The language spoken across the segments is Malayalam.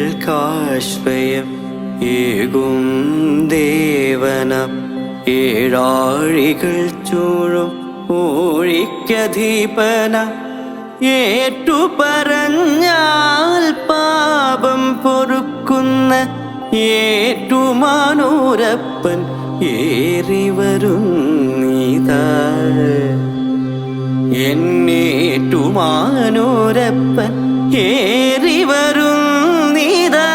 ഏഴകൾക്കാശ്രയം ഏകും ദേവനം ഏഴാഴികൾ ചൂഴും ഊഴിക്കധീപന ഏറ്റുപറഞ്ഞാൽ പാപം പൊറുക്കുന്ന ഏറ്റുമാനൂരപ്പൻ ഏറിവരും നീതാ എന്നേറ്റുമാനൂരപ്പൻ ഏറിവരും നീതാ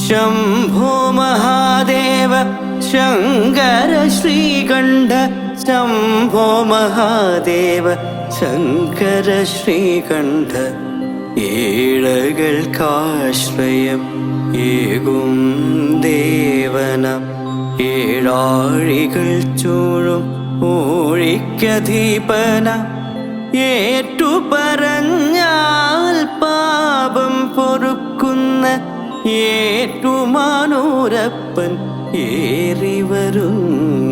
ശംഭോ മഹാദേവ ശങ്കര ശ്രീകണ്ഠ ശംഭോ മഹാദേവ ശങ്കര ശ്രീകണ്ഠ ഏഴകൾക്കാശ്രയം ഏകും ദേവനം ഏഴാഴികൾ ചൂഴും ഊഴിക്കധീപന ഏറ്റുപറഞ്ഞാൽ പാപം പൊറുക്കുന്ന ഏറ്റുമാനൂരപ്പൻ ഏറിവരും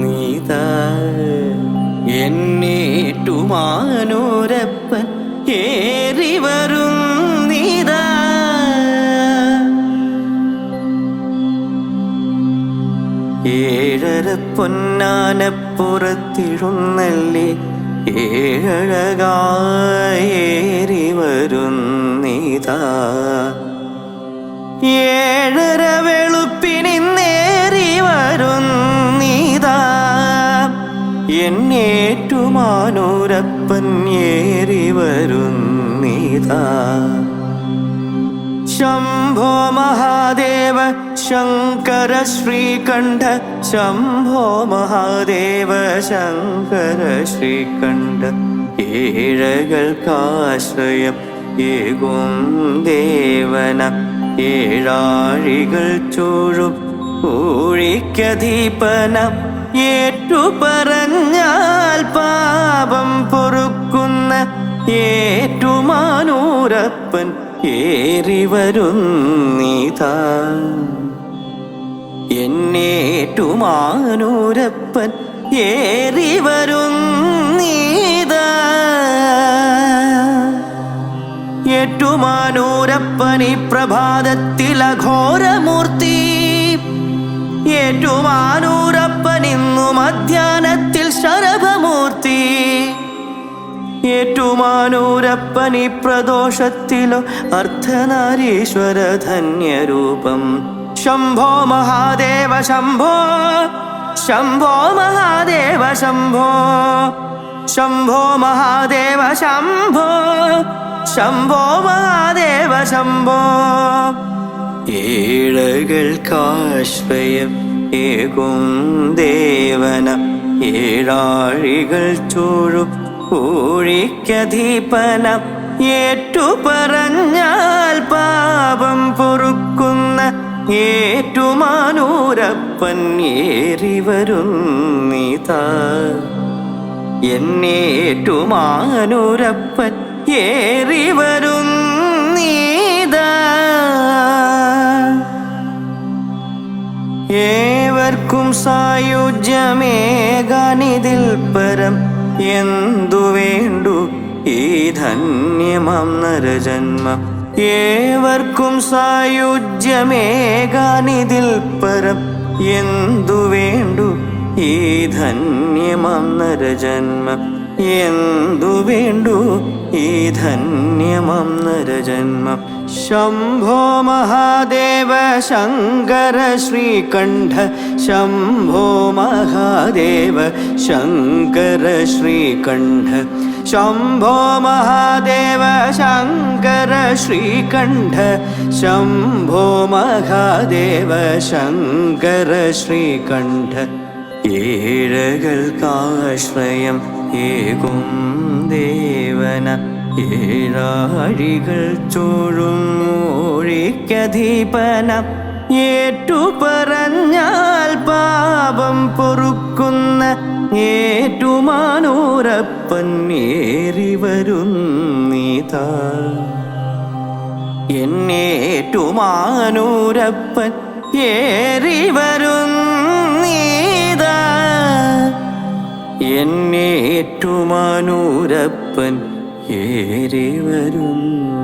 നീതാ എന്നേറ്റുമാനൂരപ്പൻ ഏറിവരും നീതാ ഏഴര പൊന്നാനപ്പുറത്തിഴുന്നള്ളി ഏഴഴകായേറി വരുന്നീതാ ഏഴര വെളുപ്പിനിന്നേറി വരുന്നീതാ എന്നേറ്റുമാനൂരപ്പൻ ഏറി വരുന്നീതാ ശംഭോ മഹാദേവ ശങ്കര ശ്രീകണ്ഠ ശംഭോ മഹാദേവ ശങ്കര ശ്രീകണ്ഠ ഏഴകൾക്കാശ്രയം ഏകും ദേവന ഏഴാഴികൾ ചൂഴും ഊഴിക്കധീപന ഏറ്റുപറഞ്ഞാൽ പാപം പൊറുക്കുന്ന ഏറ്റുമാനൂരപ്പൻ ഏറിവരും നീതാ എന്നേറ്റുമാനൂരപ്പൻ ഏറിവരും നീതാ ഏറ്റുമാനൂരപ്പനി പ്രഭാതത്തിലഘോരമൂർത്തി ഏറ്റുമാനൂരപ്പനിന്നു മധ്യാഹ്നത്തിൽ ശരഭമൂർത്തി ഏറ്റുമാനൂരപ്പനി പ്രദോഷത്തിലോ അർദ്ധനാരീശ്വര ധന്യരൂപം ശംഭോ മഹാദേവ ശംഭോ ശംഭോ മഹാദേവ ശംഭോ ശംഭോ മഹാദേവ ശംഭോ ശംഭോ മഹാദേവ ശംഭോ ഏഴകൾക്കാശ്രയം ഏകും ദേവന ഏഴാഴികൾ ചൂഴും ഊഴിക്കധീപന ഏറ്റുപറഞ്ഞാൽ പാപം പൊറുക്കുന്ന ഏറ്റുമാനൂരപ്പൻ ഏറിവരും നീതാ എന്നേറ്റുമാനൂരപ്പൻ ഏറിവരും നീതാ ഏവർക്കും സായുജ്യമേകാനിതിൽ പരം എന്തു വേണ്ടു ഈ ധന്യമാം നരജന്മം ഏവർക്കും സായുജ്യമേകാനിതിൽ പരം എന്തു വേണ്ടു ഈ ധന്യമാം നരജന്മം എന്തു വേണ്ടു ഈ ധന്യമാം നരജന്മം ശംഭോ മഹാദേവ ശങ്കര ശ്രീകണ്ഠ ശംഭോ മഹാദേവ ശങ്കര ശ്രീകണ്ഠ ശംഭോ മഹാദേവ ശങ്കര ശ്രീകണ്ഠ ശംഭോ മഹാദേവ ശങ്കര ശ്രീകണ്ഠ ഏഴകൾക്കാശ്രയം ഏകും ദേവന ഏഴാഴികൾ ചോഴും മൂഴിക്കധീപനം ഏറ്റുപറഞ്ഞാൽ പാപം പൊറുക്കുന്ന ഏറ്റുമാനൂരപ്പൻ ഏറി വരുന്നീതാ. എന്നേറ്റുമാനൂരപ്പൻ ഏറി വരുന്നീതാ. എന്നേറ്റുമാനൂരപ്പൻ ഏറി വരുന്നു.